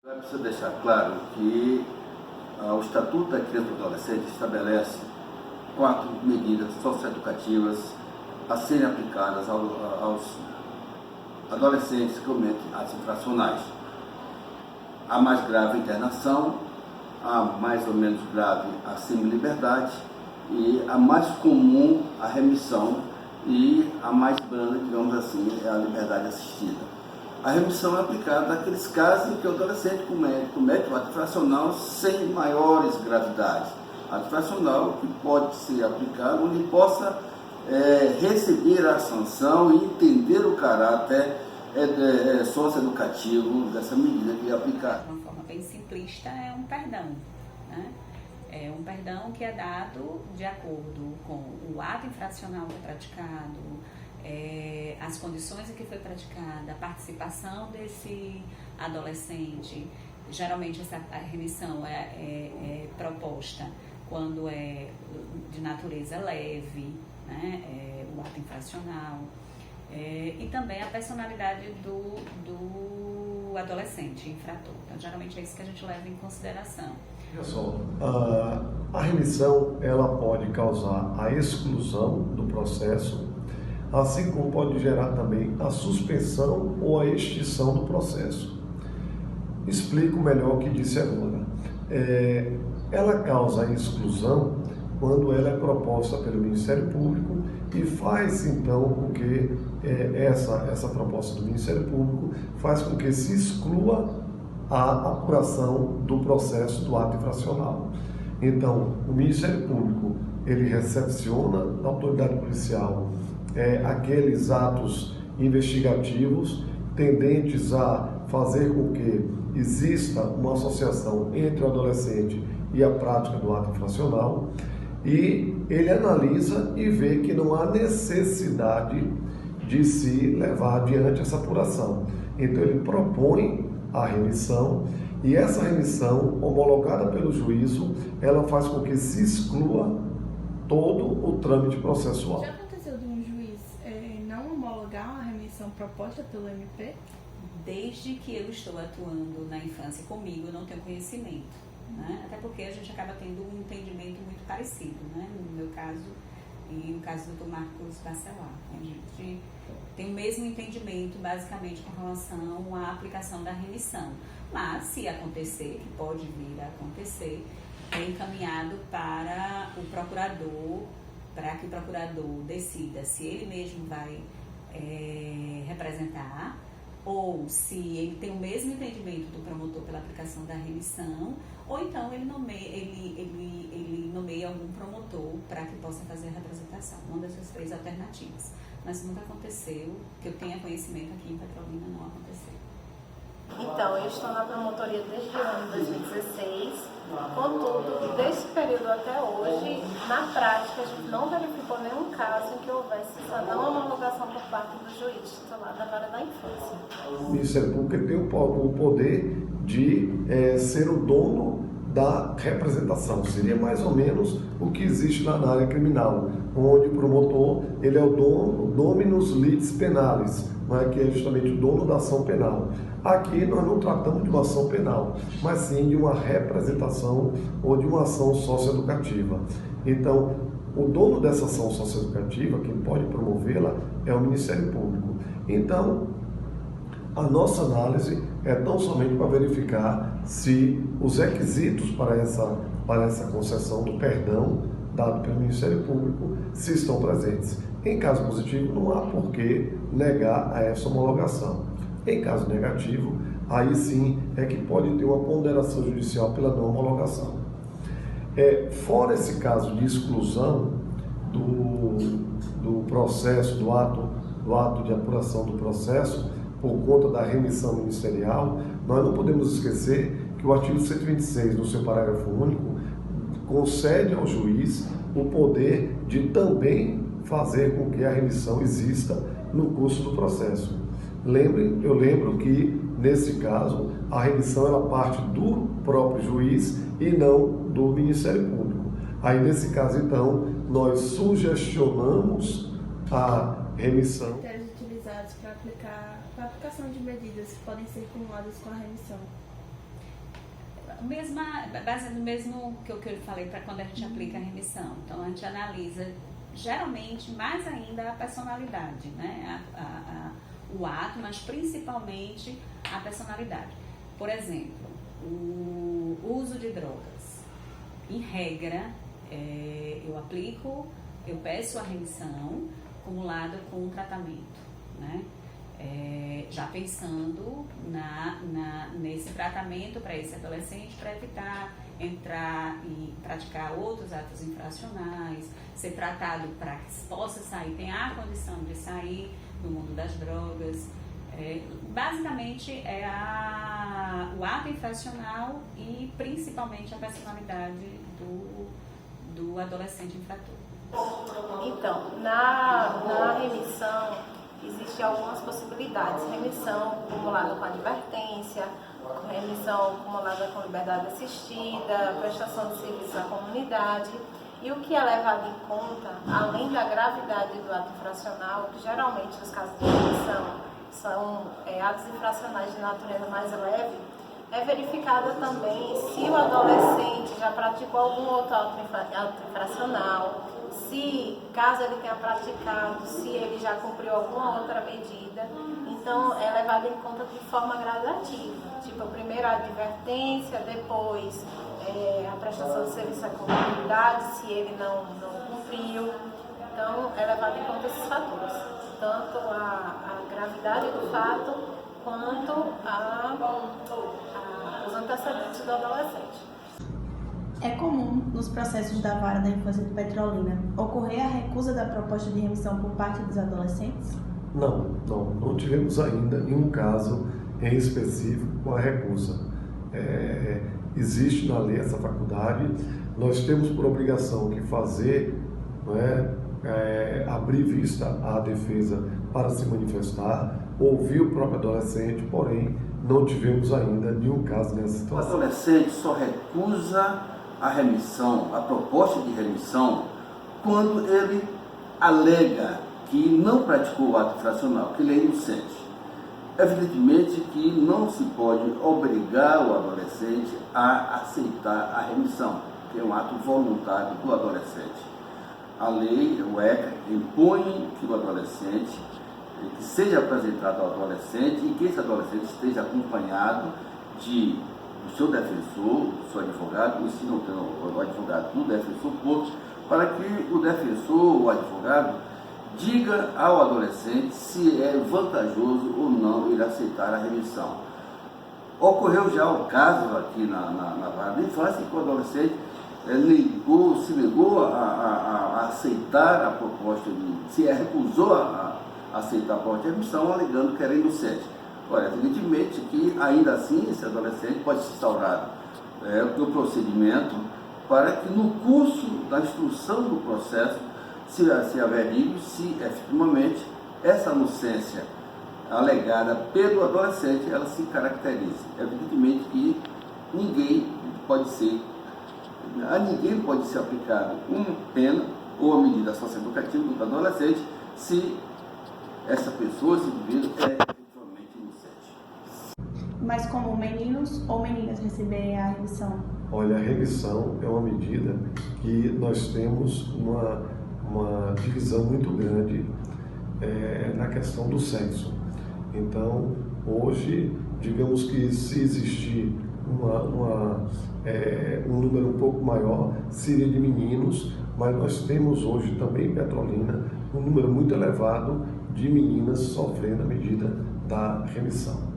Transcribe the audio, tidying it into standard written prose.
É preciso deixar claro que o Estatuto da Criança e do Adolescente estabelece 4 medidas socioeducativas a serem aplicadas aos adolescentes que cometem atos infracionais. A mais grave, a internação; a mais ou menos grave, a semi-liberdade; e a mais comum, a remissão; e a mais branda, digamos assim, é a liberdade assistida. A remissão é aplicada naqueles casos em que o adolescente comete um ato infracional sem maiores gravidades. Ato infracional que pode ser aplicado onde possa receber a sanção e entender o caráter socioeducativo dessa medida que é aplicada. De uma forma bem simplista, é um perdão, né? É um perdão que é dado de acordo com o ato infracional que é praticado, as condições em que foi praticada, a participação desse adolescente. Geralmente a remissão é proposta quando é de natureza leve, né? O ato infracional. E também a personalidade do adolescente infrator. Então, geralmente é isso que a gente leva em consideração. Olha só, a remissão ela pode causar a exclusão do processo, assim como pode gerar também a suspensão ou a extinção do processo. Explico melhor o que disse agora. Ela causa a exclusão quando ela é proposta pelo Ministério Público e faz então com que essa proposta do Ministério Público faz com que se exclua a apuração do processo do ato infracional. Então, o Ministério Público ele recepciona da autoridade policial aqueles atos investigativos tendentes a fazer com que exista uma associação entre o adolescente e a prática do ato infracional, e ele analisa e vê que não há necessidade de se levar adiante essa apuração. Então ele propõe a remissão, e essa remissão, homologada pelo juízo, ela faz com que se exclua todo o trâmite processual. Já aconteceu de um juiz não homologar uma remissão proposta pelo MP? Desde que eu estou atuando na infância comigo, eu não tenho conhecimento, né? Até porque a gente acaba tendo um entendimento muito parecido, né? No meu caso e no caso do Dr. Marcos Bacelar. A gente tem o mesmo entendimento, basicamente, com relação à aplicação da remissão. Mas, se acontecer, que pode vir a acontecer, é encaminhado para o procurador, para que o procurador decida se ele mesmo vai representar, ou se ele tem o mesmo entendimento do promotor pela aplicação da remissão, ou então ele nomeia algum promotor para que possa fazer a representação. Uma dessas 3 alternativas. Mas nunca aconteceu, que eu tenha conhecimento aqui em Petrolina, não aconteceu. Então, eu estou na promotoria desde o ano 2016, contudo, desse período até hoje, na prática, a gente não verificou nenhum caso em que houvesse essa não homologação por parte do juiz titular da vara da infância. O Ministério Público tem o poder de ser o dono da representação. Seria mais ou menos o que existe na área criminal, onde o promotor ele é o dono, dominus litis penalis, que é justamente o dono da ação penal. Aqui nós não tratamos de uma ação penal, mas sim de uma representação ou de uma ação socioeducativa. Então, o dono dessa ação socioeducativa, quem pode promovê-la, é o Ministério Público. Então, a nossa análise é tão somente para verificar se os requisitos para essa concessão do perdão dado pelo Ministério Público se estão presentes. Em caso positivo, não há por que negar a essa homologação. Em caso negativo, aí sim é que pode ter uma ponderação judicial pela não homologação. Fora esse caso de exclusão do processo, do ato de apuração do processo, por conta da remissão ministerial, nós não podemos esquecer que o artigo 126, no seu parágrafo único, concede ao juiz o poder de também fazer com que a remissão exista no curso do processo. Eu lembro que, nesse caso, a remissão ela parte do próprio juiz e não do Ministério Público. Aí, nesse caso, então, nós sugestionamos a remissão. Critérios utilizados para a aplicação de medidas que podem ser cumuladas com a remissão. base no mesmo que eu falei para quando a gente aplica a remissão. Então, a gente analisa, geralmente, mais ainda a personalidade, né? O ato, mas principalmente a personalidade. Por exemplo, o uso de drogas. Em regra, eu peço a remissão cumulada com o tratamento, né? Já pensando nesse tratamento para esse adolescente, para evitar entrar e praticar outros atos infracionais, ser tratado para que possa sair, tenha a condição de sair do mundo das drogas. Basicamente o ato infracional e principalmente a personalidade do adolescente infrator. Então, na remissão existem algumas possibilidades: remissão cumulada com advertência, remissão cumulada com liberdade assistida, prestação de serviço à comunidade. E o que é levado em conta, além da gravidade do ato infracional, que geralmente os casos de remissão são atos infracionais de natureza mais leve, é verificada também se o adolescente já praticou algum outro ato infracional, se, caso ele tenha praticado, se ele já cumpriu alguma outra medida. Então, é levado em conta de forma gradativa. Tipo, primeiro a advertência, depois a prestação de serviço à comunidade, se ele não cumpriu. Então, é levado em conta esses fatores. Tanto a gravidade do fato, quanto os antecedentes do adolescente. É comum, nos processos da Vara da Infância de Petrolina, ocorrer a recusa da proposta de remissão por parte dos adolescentes? Não tivemos ainda nenhum caso em específico com a recusa. Existe na lei essa faculdade, nós temos por obrigação que fazer, abrir vista à defesa para se manifestar, ouvir o próprio adolescente, porém não tivemos ainda nenhum caso nessa situação. O adolescente só recusa a remissão, a proposta de remissão, quando ele alega que não praticou o ato infracional, que ele é inocente. Evidentemente que não se pode obrigar o adolescente a aceitar a remissão, que é um ato voluntário do adolescente. A lei, o ECA, impõe que o adolescente, que seja apresentado ao adolescente e que esse adolescente esteja acompanhado do seu defensor, do seu advogado, e se não tem o advogado do defensor, para que o defensor, o advogado, diga ao adolescente se é vantajoso ou não ele aceitar a remissão. Ocorreu já o caso aqui na Vara da Infância que o adolescente se negou a aceitar a proposta recusou a aceitar a proposta de remissão, alegando que era inocente. Olha, evidentemente que ainda assim esse adolescente pode se instaurar o procedimento para que no curso da instrução do processo se averigue se efetivamente essa inocência alegada pelo adolescente ela se caracteriza. Evidentemente que a ninguém pode ser aplicado uma pena ou uma medida socioeducativa do adolescente se essa pessoa, esse indivíduo, é efetivamente inocente. Mais comum meninos ou meninas receberem a remissão? Olha, a remissão é uma medida que nós temos uma divisão muito grande na questão do sexo. Então, hoje, digamos que se existir um número um pouco maior, seria de meninos, mas nós temos hoje também em Petrolina um número muito elevado de meninas sofrendo a medida da remissão.